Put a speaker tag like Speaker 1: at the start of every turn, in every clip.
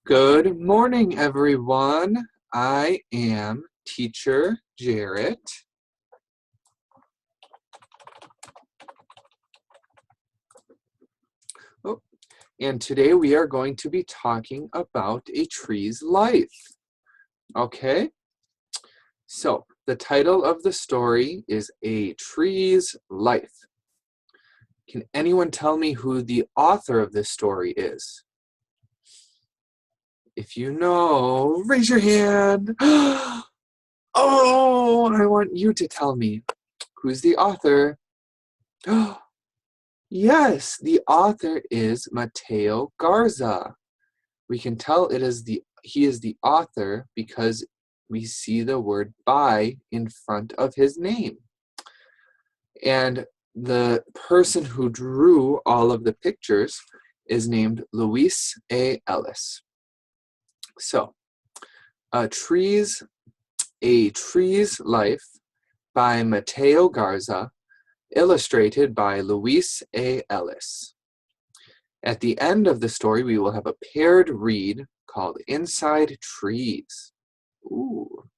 Speaker 1: Good morning, everyone. I am Teacher Jarrett. And today we are going to be talking about a tree's life. Okay? So, the title of the story is A Tree's Life. Can anyone tell me who the author of this story is? If you know, raise your hand. Oh, I want you to tell me. Who's the author? Yes, the author is Mateo Garza. We can tell he is the author because we see the word by in front of his name. And the person who drew all of the pictures is named Luis A. Ellis. So, A Tree's Life by Mateo Garza, illustrated by Luis A. Ellis. At the end of the story, we will have a paired read called Inside Trees. Ooh.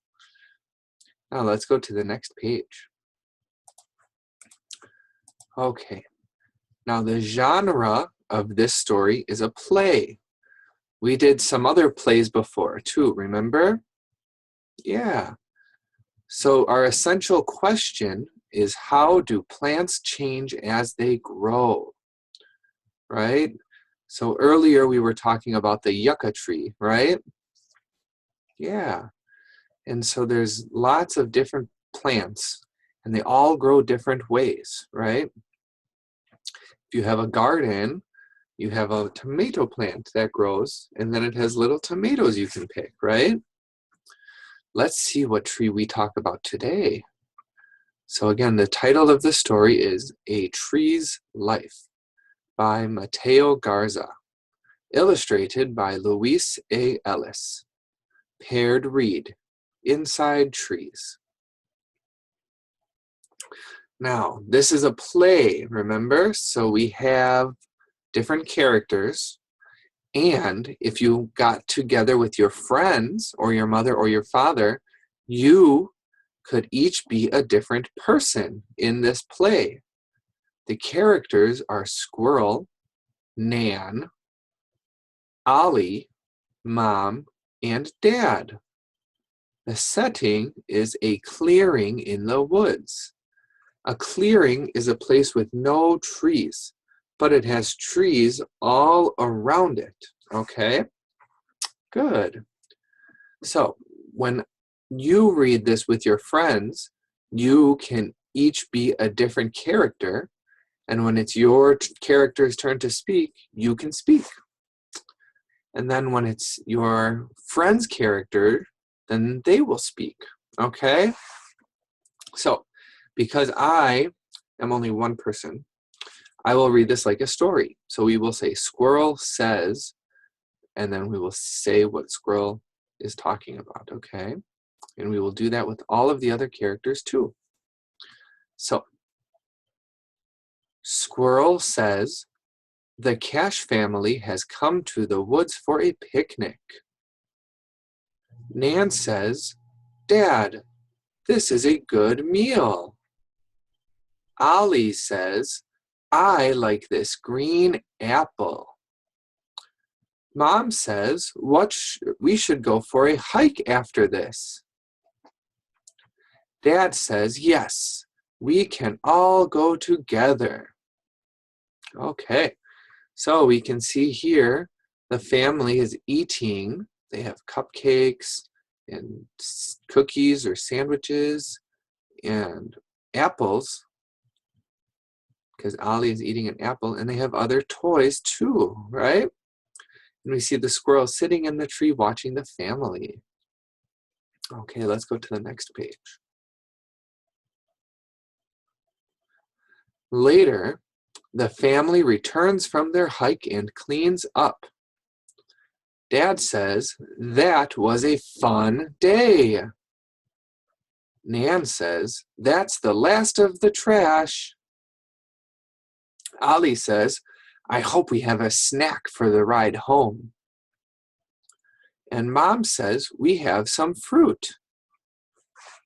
Speaker 1: Now let's go to the next page. Okay. Now the genre of this story is a play. We did some other plays before too, remember? Yeah. So our essential question is, how do plants change as they grow? Right? So earlier we were talking about the yucca tree, right? Yeah. And so there's lots of different plants and they all grow different ways, right? If you have a garden, you have a tomato plant that grows and then it has little tomatoes you can pick, right? Let's see what tree we talk about today. So again, the title of the story is A Tree's Life by Mateo Garza, illustrated by Luis A. Ellis. Paired read, Inside Trees. Now, this is a play, remember? So we have different characters, and if you got together with your friends or your mother or your father, you could each be a different person in this play. The characters are Squirrel, Nan, Ollie, Mom, and Dad. The setting is a clearing in the woods. A clearing is a place with no trees, but it has trees all around it, okay? Good. So when you read this with your friends, you can each be a different character, and when it's your character's turn to speak, you can speak. And then when it's your friend's character, then they will speak, okay? So, because I am only one person, I will read this like a story. So we will say, Squirrel says, and then we will say what Squirrel is talking about, okay? And we will do that with all of the other characters too. So, Squirrel says, the Cash family has come to the woods for a picnic. Nan says, Dad, this is a good meal. Ollie says, I like this green apple. Mom says, we should go for a hike after this. Dad says, yes, we can all go together. Okay, so we can see here the family is eating. They have cupcakes and cookies or sandwiches and apples, because Ollie is eating an apple, and they have other toys too, right? And we see the squirrel sitting in the tree watching the family. Okay, let's go to the next page. Later, the family returns from their hike and cleans up. Dad says, that was a fun day. Nan says, that's the last of the trash. Ollie says, I hope we have a snack for the ride home. And Mom says, we have some fruit.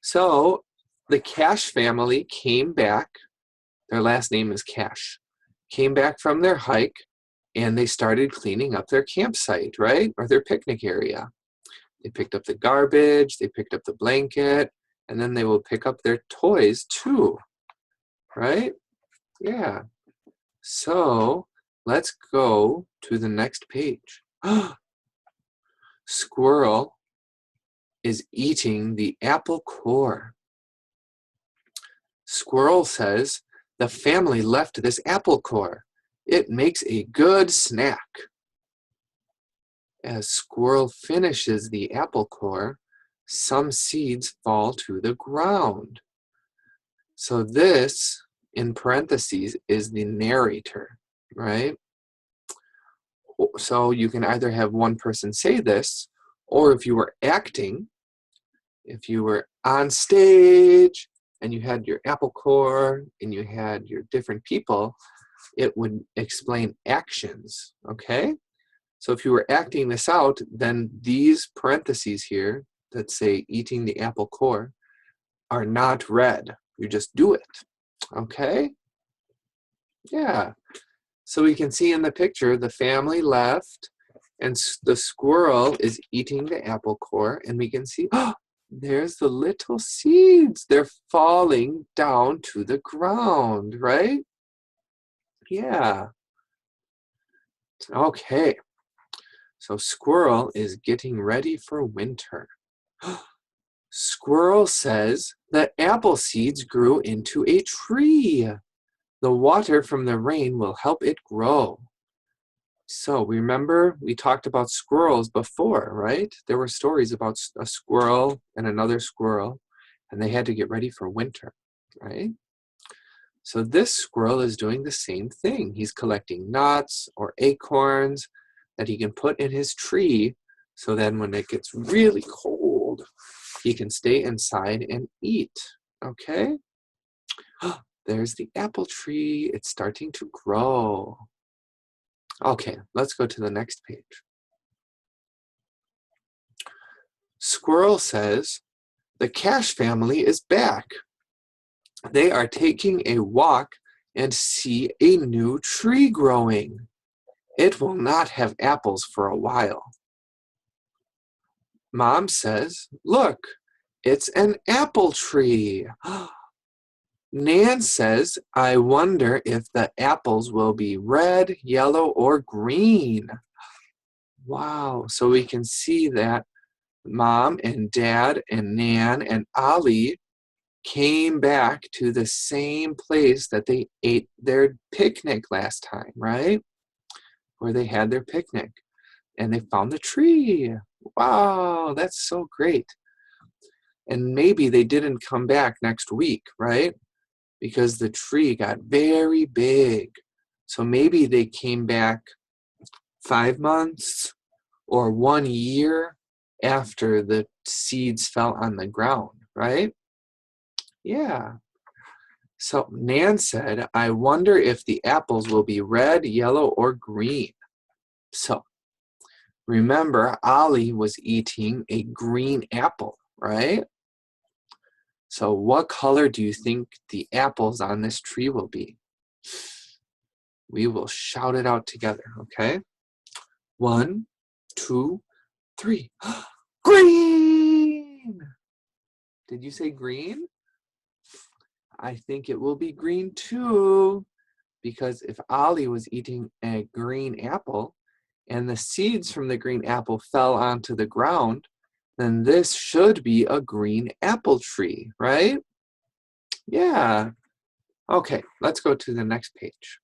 Speaker 1: So the Cash family came back. Their last name is Cash. Came back from their hike, and they started cleaning up their campsite, right? Or their picnic area. They picked up the garbage, they picked up the blanket, and then they will pick up their toys too, right? Yeah. So let's go to the next page. Squirrel is eating the apple core. Squirrel says, the family left this apple core. It makes a good snack. As Squirrel finishes the apple core, some seeds fall to the ground. So this, in parentheses, is the narrator, right? So you can either have one person say this, or if you were acting, if you were on stage and you had your apple core and you had your different people, it would explain actions, okay? So if you were acting this out, then these parentheses here that say eating the apple core are not read. You just do it, okay? Yeah. So we can see in the picture, the family left and the squirrel is eating the apple core, and we can see, oh, there's the little seeds. They're falling down to the ground, right? Yeah. Okay. So squirrel is getting ready for winter. Squirrel says the apple seeds grew into a tree. The water from the rain will help it grow. So remember, we talked about squirrels before, right? There were stories about a squirrel and another squirrel, and they had to get ready for winter, right? So this squirrel is doing the same thing. He's collecting nuts or acorns that he can put in his tree, so then when it gets really cold, he can stay inside and eat, okay? There's the apple tree. It's starting to grow. Okay, let's go to the next page. Squirrel says, the Cash family is back. They are taking a walk and see a new tree growing. It will not have apples for a while. Mom says, look, it's an apple tree. Nan says, I wonder if the apples will be red, yellow, or green. Wow, so we can see that Mom and Dad and Nan and Ollie came back to the same place that they ate their picnic last time, right? Where they had their picnic. And they found the tree. Wow, that's so great. And maybe they didn't come back next week, right? Because the tree got very big. So maybe they came back 5 months or 1 year after the seeds fell on the ground, right? Yeah. So Nan said, I wonder if the apples will be red, yellow, or green. So remember, Ollie was eating a green apple, right? So what color do you think the apples on this tree will be? We will shout it out together, okay? 1, 2, 3. Green! Did you say green? I think it will be green too, because if Ollie was eating a green apple and the seeds from the green apple fell onto the ground, then this should be a green apple tree, right? Yeah. Okay, let's go to the next page.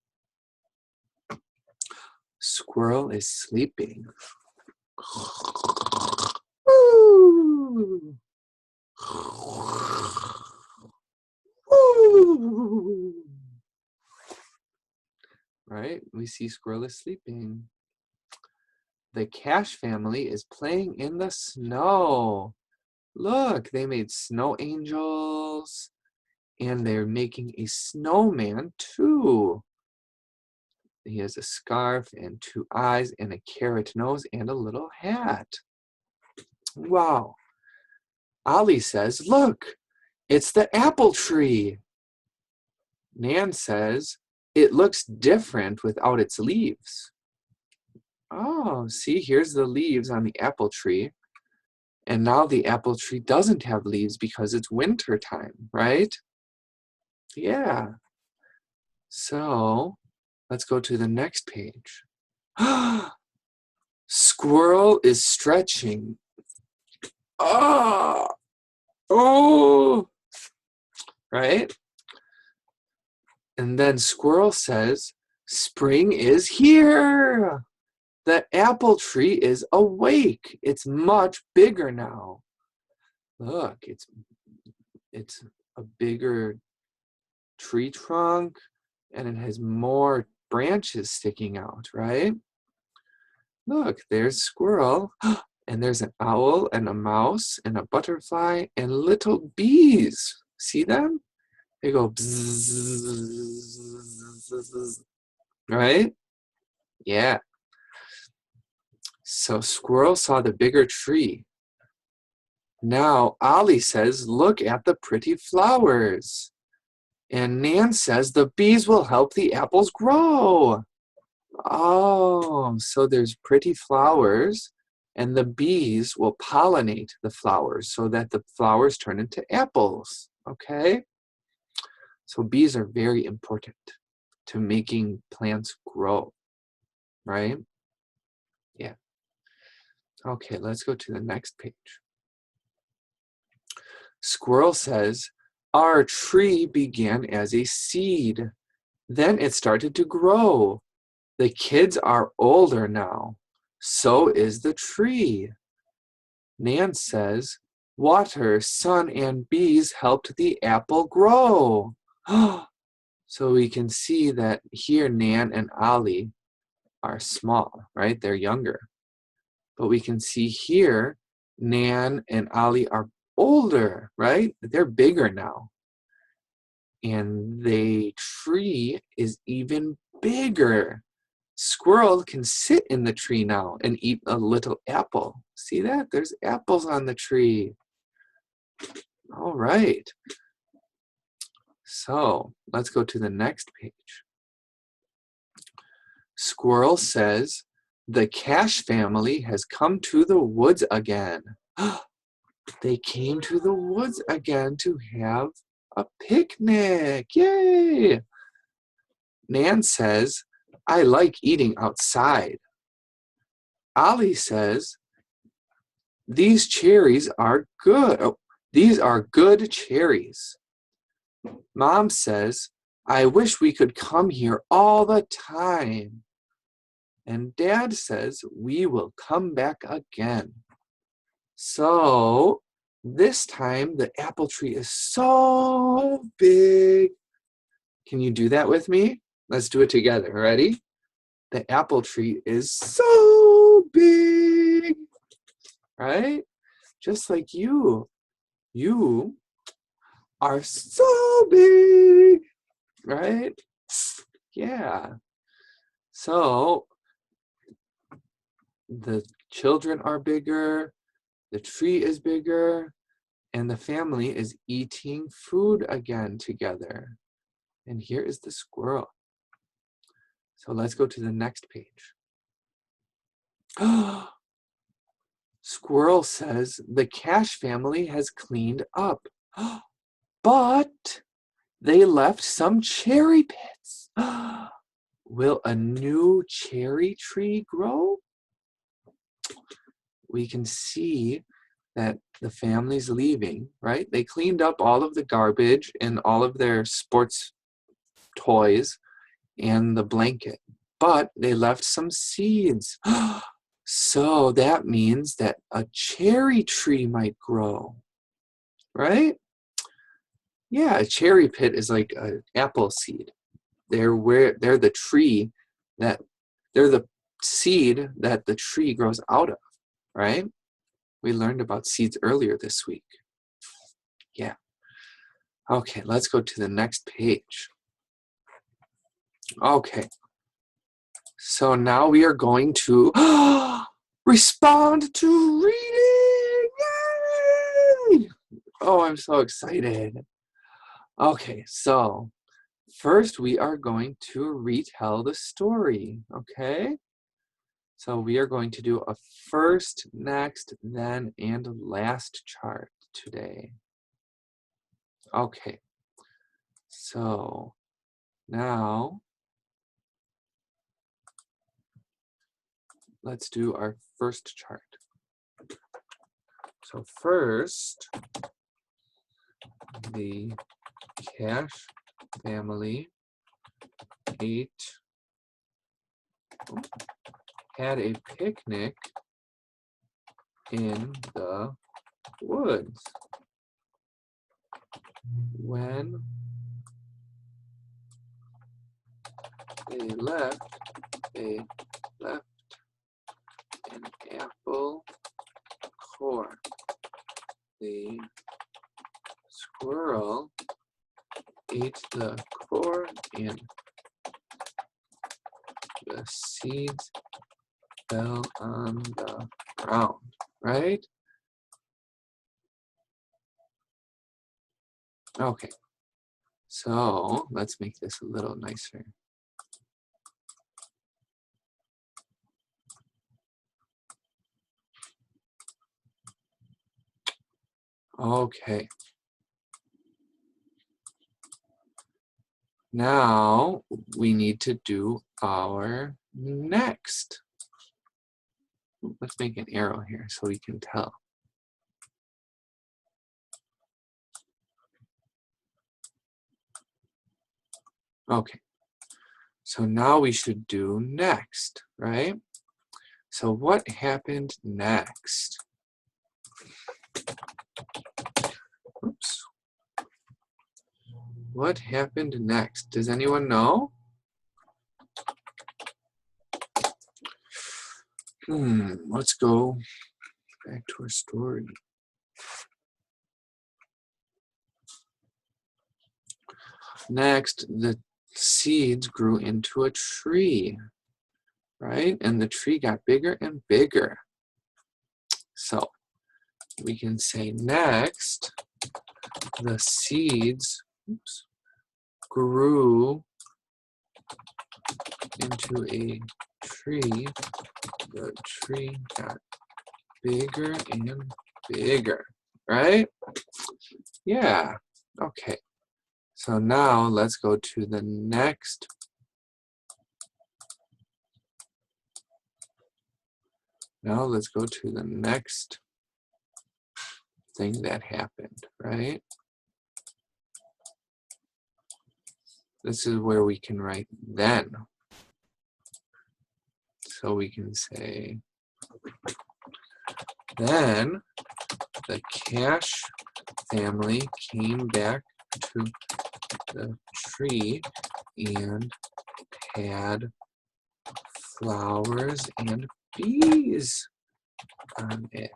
Speaker 1: Squirrel is sleeping. Woo! Woo! Right? We see squirrel is sleeping. The Cash family is playing in the snow. Look, they made snow angels, and they're making a snowman too. He has a scarf and 2 eyes and a carrot nose and a little hat. Wow. Ollie says, look, it's the apple tree. Nan says, it looks different without its leaves. Oh, see, here's the leaves on the apple tree. And now the apple tree doesn't have leaves because it's winter time, right? Yeah. So let's go to the next page. Squirrel is stretching. Oh, oh, right? And then Squirrel says, spring is here. The apple tree is awake. It's much bigger now. Look, it's a bigger tree trunk and it has more branches sticking out, right? Look, there's Squirrel, and there's an owl and a mouse and a butterfly and little bees. See them? They go bzzz, right? Yeah. So Squirrel saw the bigger tree. Now Ollie says, look at the pretty flowers. And Nan says the bees will help the apples grow. Oh, so there's pretty flowers and the bees will pollinate the flowers so that the flowers turn into apples. Okay? So bees are very important to making plants grow, right? Yeah. Okay, let's go to the next page. Squirrel says, our tree began as a seed. Then it started to grow. The kids are older now. So is the tree. Nan says, water, sun, and bees helped the apple grow. So we can see that here Nan and Ollie are small, right? They're younger. But we can see here Nan and Ollie are older, right? They're bigger now. And the tree is even bigger. Squirrel can sit in the tree now and eat a little apple. See that? There's apples on the tree. All right. So let's go to the next page. Squirrel says, the Cash family has come to the woods again. They came to the woods again to have a picnic. Yay! Nan says, I like eating outside. Ollie says, these cherries are good. Oh, these are good cherries. Mom says, I wish we could come here all the time. And Dad says, we will come back again. So this time the apple tree is so big. Can you do that with me? Let's do it together. Ready? The apple tree is so big, right? Just like you. You are so big, right? Yeah. So the children are bigger, the tree is bigger, and the family is eating food again together. And here is the squirrel. So let's go to the next page. Squirrel says the Cash family has cleaned up, but they left some cherry pits. Will a new cherry tree grow? We can see that the family's leaving, right? They cleaned up all of the garbage and all of their sports toys and the blanket, but they left some seeds. So that means that a cherry tree might grow, right? Yeah, a cherry pit is like an apple seed. They're the tree that they're the seed that the tree grows out of, right? We learned about seeds earlier this week. Yeah. Okay, let's go to the next page. Okay. So now we are going to respond to reading. Oh, I'm so excited. Okay, so first we are going to retell the story, okay? So we are going to do a first, next, then, and last chart today. Okay, so now let's do our first chart. So first, the Cash family had a picnic in the woods. When they left an apple core. The squirrel ate the core and the seeds fell on the ground, right? Okay, so let's make this a little nicer. Okay. Now we need to do our next. Let's make an arrow here so we can tell. Okay, so now we should do next, right? So what happened next? Oops. What happened next? Does anyone know? Let's go back to our story. Next, the seeds grew into a tree, right? And the tree got bigger and bigger. So we can say next, the seeds grew into a tree. The tree got bigger and bigger, right? Yeah, okay. So now let's go to the next. Now let's go to the next thing that happened, right? This is where we can write then. So we can say, then the Cash family came back to the tree and had flowers and bees on it.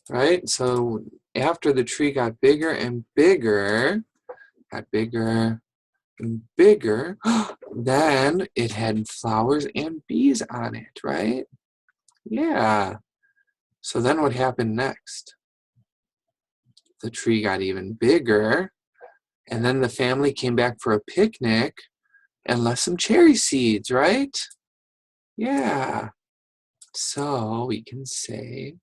Speaker 1: Right? So after the tree got bigger and bigger, then it had flowers and bees on it, right? Yeah. So then what happened next? The tree got even bigger, and then the family came back for a picnic and left some cherry seeds, right? Yeah. So we can say,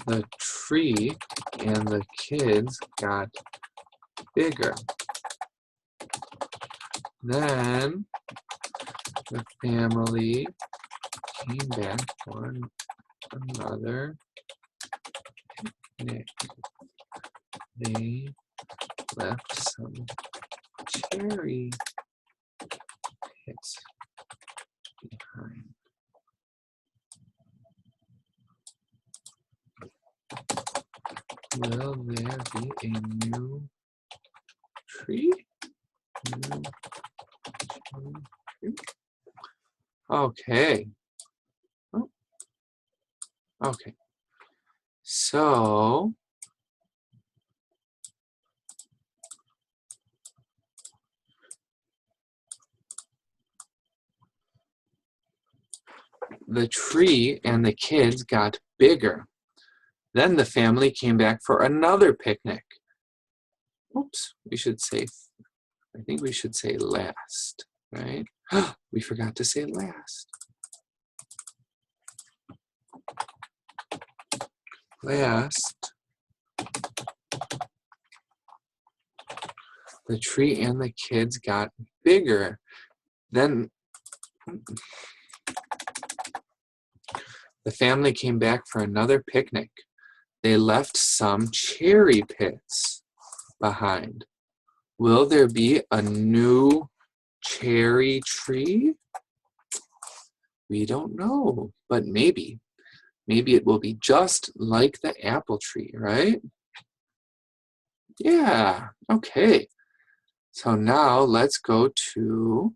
Speaker 1: the tree and the kids got bigger. Then the family came back for another picnic. They left some cherry pits behind. Will there be a new tree? New tree? Okay. Oh, okay. So the tree and the kids got bigger. Then the family came back for another picnic. Oops, I think we should say last, right? We forgot to say last. Last, the tree and the kids got bigger. Then the family came back for another picnic. They left some cherry pits behind. Will there be a new cherry tree? We don't know, but maybe. Maybe it will be just like the apple tree, right? Yeah, okay. So now let's go to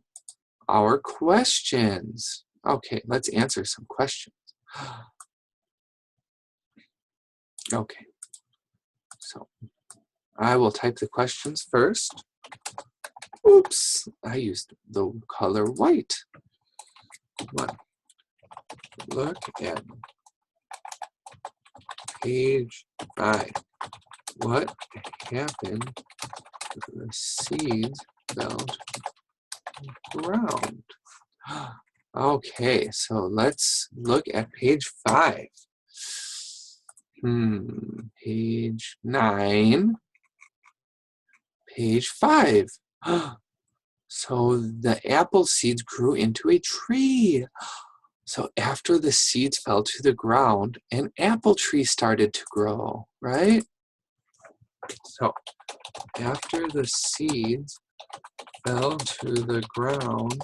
Speaker 1: our questions. Okay, let's answer some questions. Okay, so I will type the questions first. Oops, I used the color white. 1. Look at page 5. What happened when the seeds fell to the ground? Okay, so let's look at page 5. Page 9. Page 5. So the apple seeds grew into a tree. So after the seeds fell to the ground, an apple tree started to grow, right? So after the seeds fell to the ground,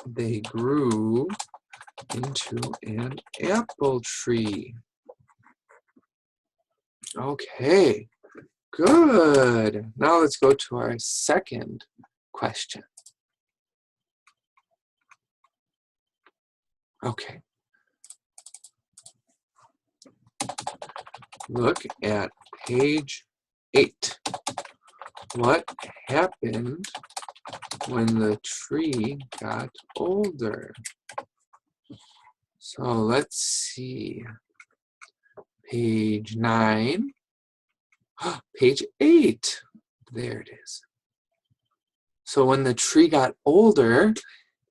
Speaker 1: they grew into an apple tree. Okay, good. Now let's go to our second question. Okay. Look at page 8. What happened when the tree got older? So let's see. Page 9. Page 8. There it is. So when the tree got older,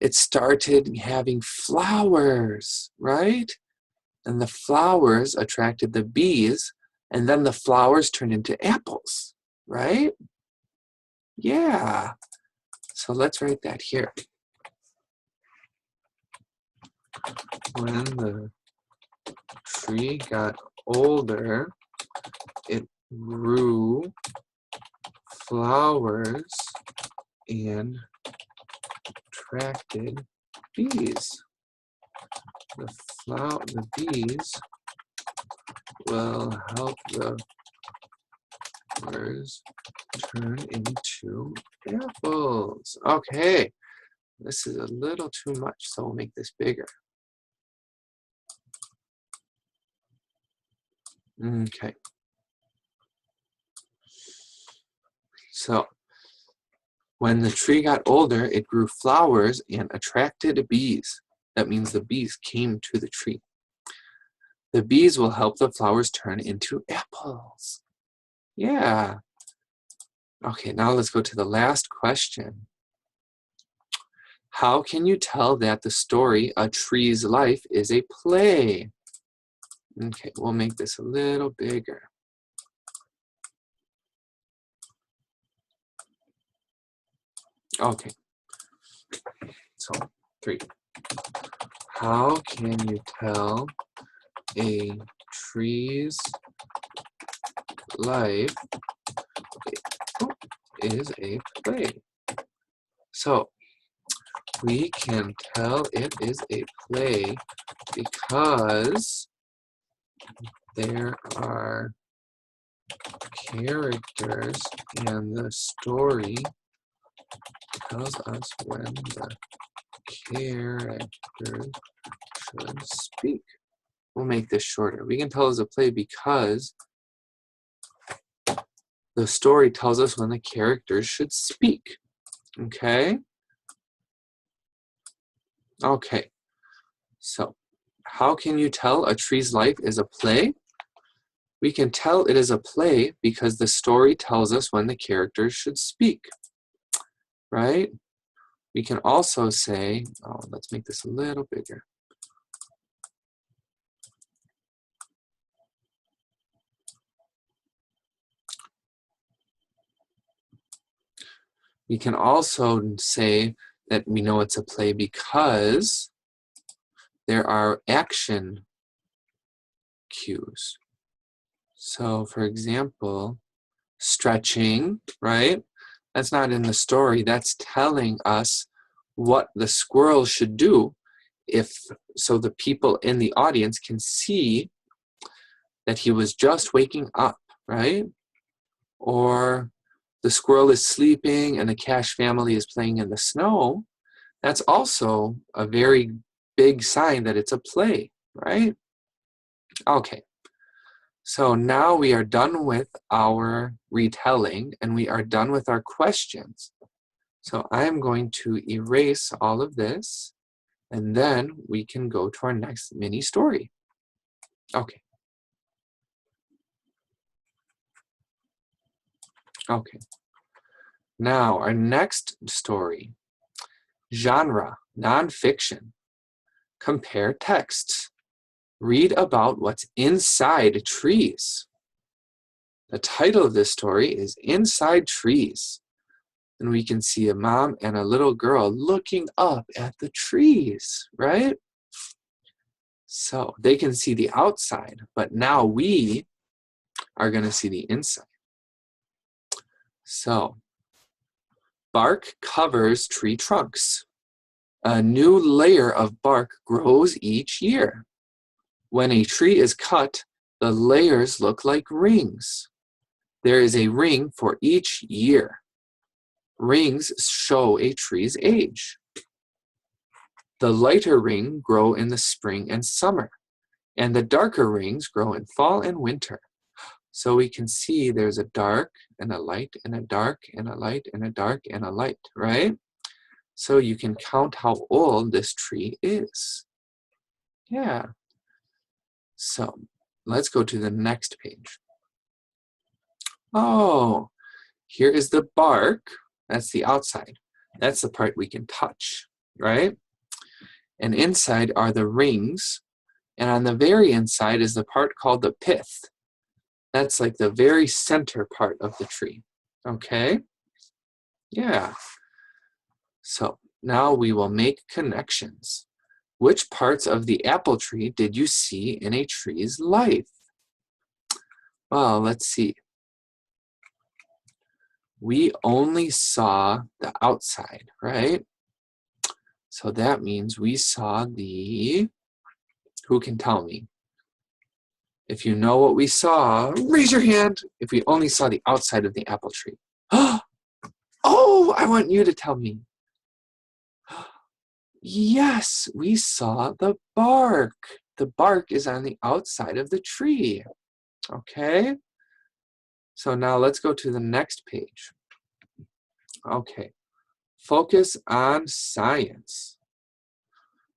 Speaker 1: it started having flowers, right? And the flowers attracted the bees, and then the flowers turned into apples, right? Yeah. So let's write that here. When the tree got older, it grew flowers and attracted bees. The bees will help the flowers turn into apples. Okay, this is a little too much, so we'll make this bigger. Okay. So, when the tree got older, it grew flowers and attracted bees. That means the bees came to the tree. The bees will help the flowers turn into apples. Yeah. Okay, now let's go to the last question. How can you tell that the story A Tree's Life is a play? Okay, we'll make this a little bigger. Okay, so 3. How can you tell a tree's life is a play? So we can tell it is a play because there are characters and the story tells us when the characters should speak. We'll make this shorter. We can tell it's a play because the story tells us when the characters should speak. Okay? Okay, so how can you tell a tree's life is a play? We can tell it is a play because the story tells us when the characters should speak, right? We can also say, oh, let's make this a little bigger. We can also say that we know it's a play because there are action cues. So for example, stretching, right? That's not in the story. That's telling us what the squirrel should do so the people in the audience can see that he was just waking up, right? Or the squirrel is sleeping and the Cash family is playing in the snow. That's also a very big sign that it's a play, right? Okay, so now we are done with our retelling and we are done with our questions. So I'm going to erase all of this and then we can go to our next mini story. Okay. Okay. Now our next story, genre, nonfiction. Compare texts. Read about what's inside trees. The title of this story is Inside Trees. And we can see a mom and a little girl looking up at the trees, right? So they can see the outside, but now we are going to see the inside. So, bark covers tree trunks. A new layer of bark grows each year. When a tree is cut, the layers look like rings. There is a ring for each year. Rings show a tree's age. The lighter ring grow in the spring and summer, and the darker rings grow in fall and winter. So we can see there's a dark and a light and a dark and a light and a dark and a light, right? So you can count how old this tree is. Yeah. So let's go to the next page. Oh, here is the bark. That's the outside. That's the part we can touch, right? And inside are the rings. And on the very inside is the part called the pith. That's like the very center part of the tree. Okay? Yeah. So now we will make connections. Which parts of the apple tree did you see in a tree's life? Well, let's see. We only saw the outside, right? So that means we saw the, who can tell me? If you know what we saw, raise your hand if we only saw the outside of the apple tree. Oh, I want you to tell me. Yes, we saw the bark. The bark is on the outside of the tree. Okay, so now let's go to the next page. Okay, focus on science.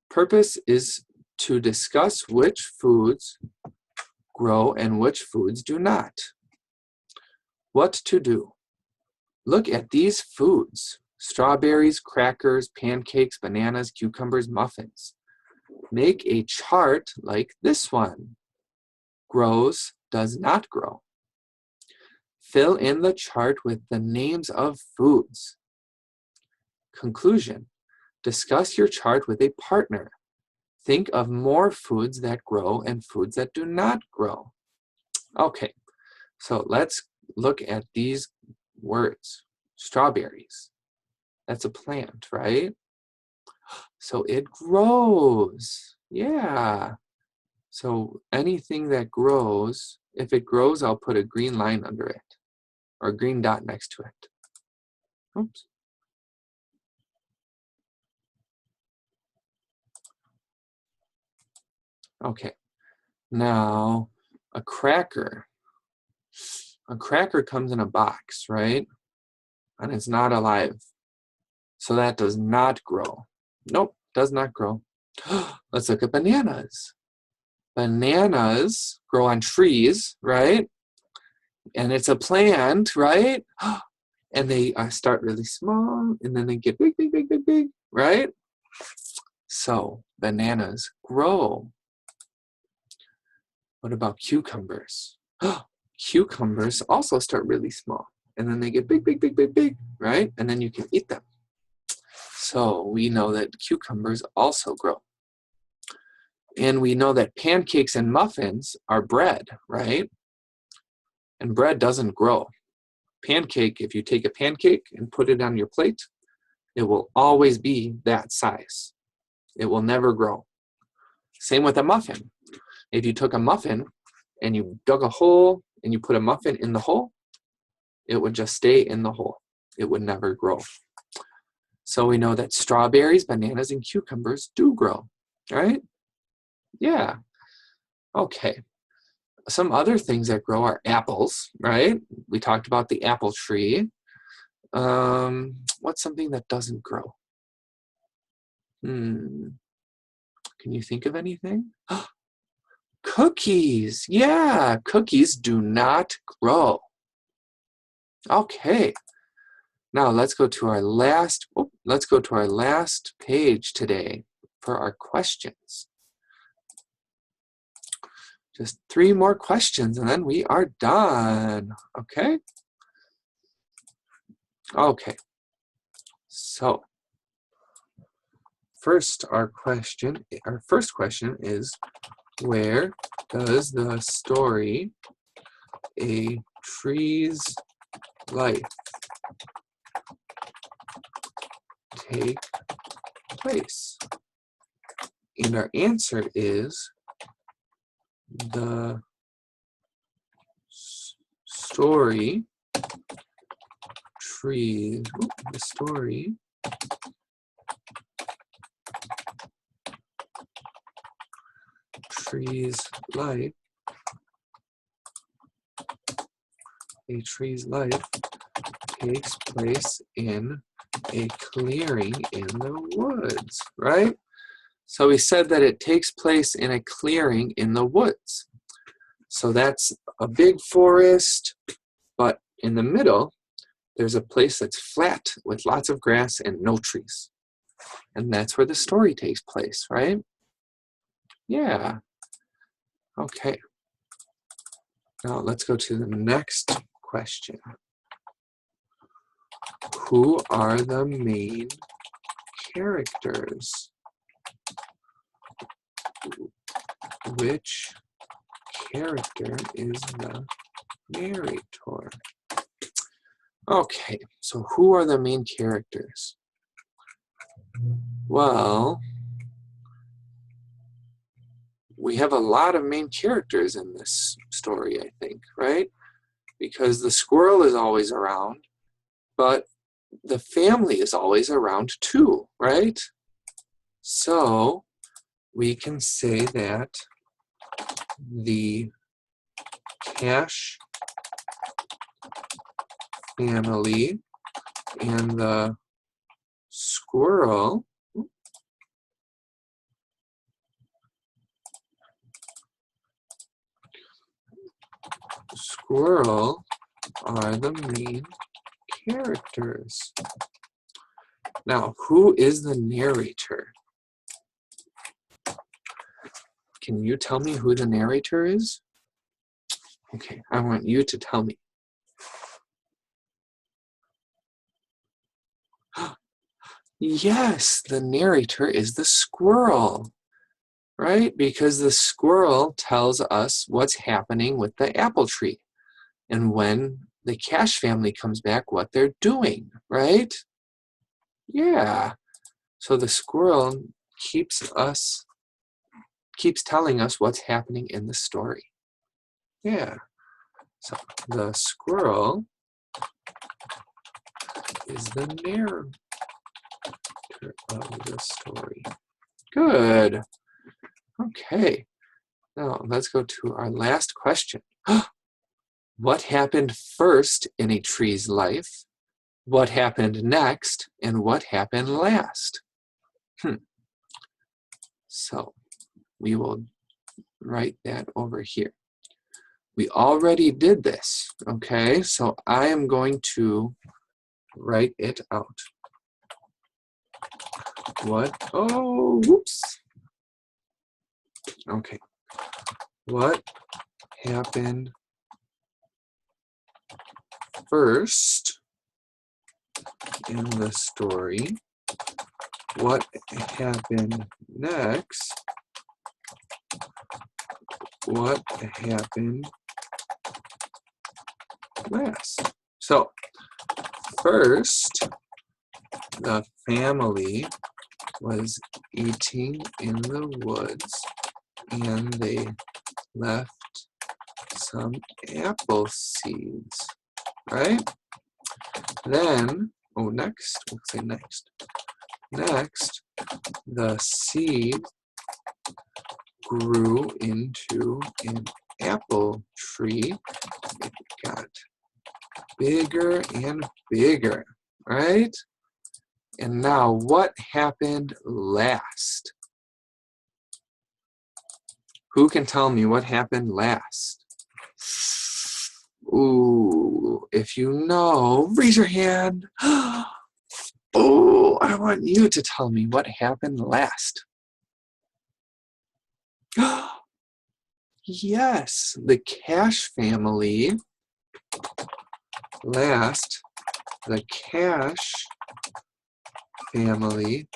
Speaker 1: Purpose is to discuss which foods grow and which foods do not. What to do? Look at these foods. Strawberries, crackers, pancakes, bananas, cucumbers, muffins. Make a chart like this one. Grows, does not grow. Fill in the chart with the names of foods. Conclusion. Discuss your chart with a partner. Think of more foods that grow and foods that do not grow. Okay, so let's look at these words. Strawberries. That's a plant, right? So it grows. Yeah. So anything that grows, if it grows, I'll put a green line under it or a green dot next to it. Oops. Okay. Now, a cracker. A cracker comes in a box, right? And it's not alive. So that does not grow. Nope, does not grow. Let's look at bananas. Bananas grow on trees, right? And it's a plant, right? And they start really small, and then they get big, big, big, big, big, right? So bananas grow. What about cucumbers? Cucumbers also start really small, and then they get big, big, big, big, big, right? And then you can eat them. So we know that cucumbers also grow. And we know that pancakes and muffins are bread, right? And bread doesn't grow. Pancake, if you take a pancake and put it on your plate, it will always be that size. It will never grow. Same with a muffin. If you took a muffin and you dug a hole and you put a muffin in the hole, it would just stay in the hole. It would never grow. So we know that strawberries, bananas, and cucumbers do grow, right? Yeah. Okay. Some other things that grow are apples, right? We talked about the apple tree. What's something that doesn't grow? Can you think of anything? Cookies. Yeah, cookies do not grow. Okay. Now let's go to our last page today for our questions. Just 3 more questions and then we are done. Okay? Okay. So first question is, where does the story A Tree's Life take place? And our answer is the story Tree's Life, A Tree's Life takes place in a clearing in the woods, right? So we said that it takes place in a clearing in the woods. So that's a big forest, but in the middle, there's a place that's flat with lots of grass and no trees. And that's where the story takes place, right? Yeah. Okay. Now let's go to the next question. Who are the main characters? Which character is the narrator? Okay, so who are the main characters? Well, we have a lot of main characters in this story, I think, right? Because the squirrel is always around, but the family is always around too, right? So we can say that the Cash family and the squirrel are the main characters. Now, who is the narrator? Can you tell me who the narrator is? Okay, I want you to tell me. Yes, the narrator is the squirrel, right? Because the squirrel tells us what's happening with the apple tree. And when the Cash family comes back, what they're doing, right? Yeah. So the squirrel keeps telling us what's happening in the story. Yeah. So the squirrel is the narrator of the story. Good. Okay. Now let's go to our last question. What happened first in a tree's life? what happened next, and what happened last. So we will write that over here. We already did this, okay? So I am going to write it out. What? Oh, whoops. Okay. What happened first in the story? What happened next? What happened last? So, first, the family was eating in the woods and they left some apple seeds, right? Then, oh, next, we'll say next. Next, the seed grew into an apple tree. It got bigger and bigger, right? And now, what happened last? Who can tell me what happened last? Ooh, if you know, raise your hand. Oh, I want you to tell me what happened last. Yes, the Cash family. Last, the Cash family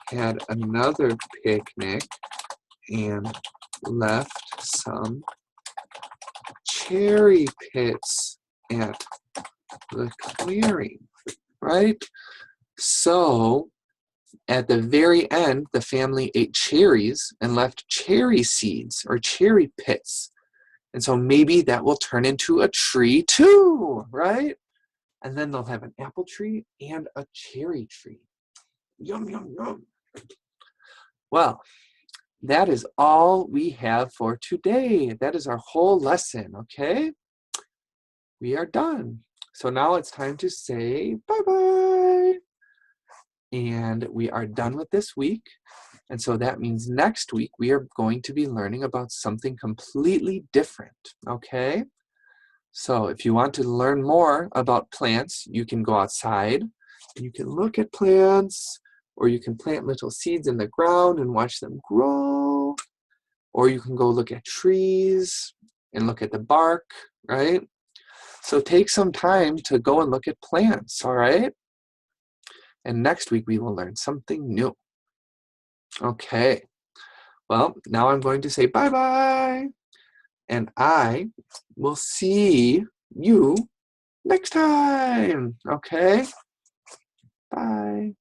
Speaker 1: had another picnic and left some cherry pits at the clearing, right? So at the very end, the family ate cherries and left cherry seeds or cherry pits. And so maybe that will turn into a tree too, right? And then they'll have an apple tree and a cherry tree. Yum, yum, yum. Well, that is all we have for today. That is our whole lesson, okay? We are done. So now it's time to say bye-bye. And we are done with this week. And so that means next week we are going to be learning about something completely different, okay? So if you want to learn more about plants, you can go outside and you can look at plants, or you can plant little seeds in the ground and watch them grow, or you can go look at trees and look at the bark, right? So take some time to go and look at plants, all right? And next week we will learn something new. Okay, well, now I'm going to say bye-bye, and I will see you next time, okay? Bye.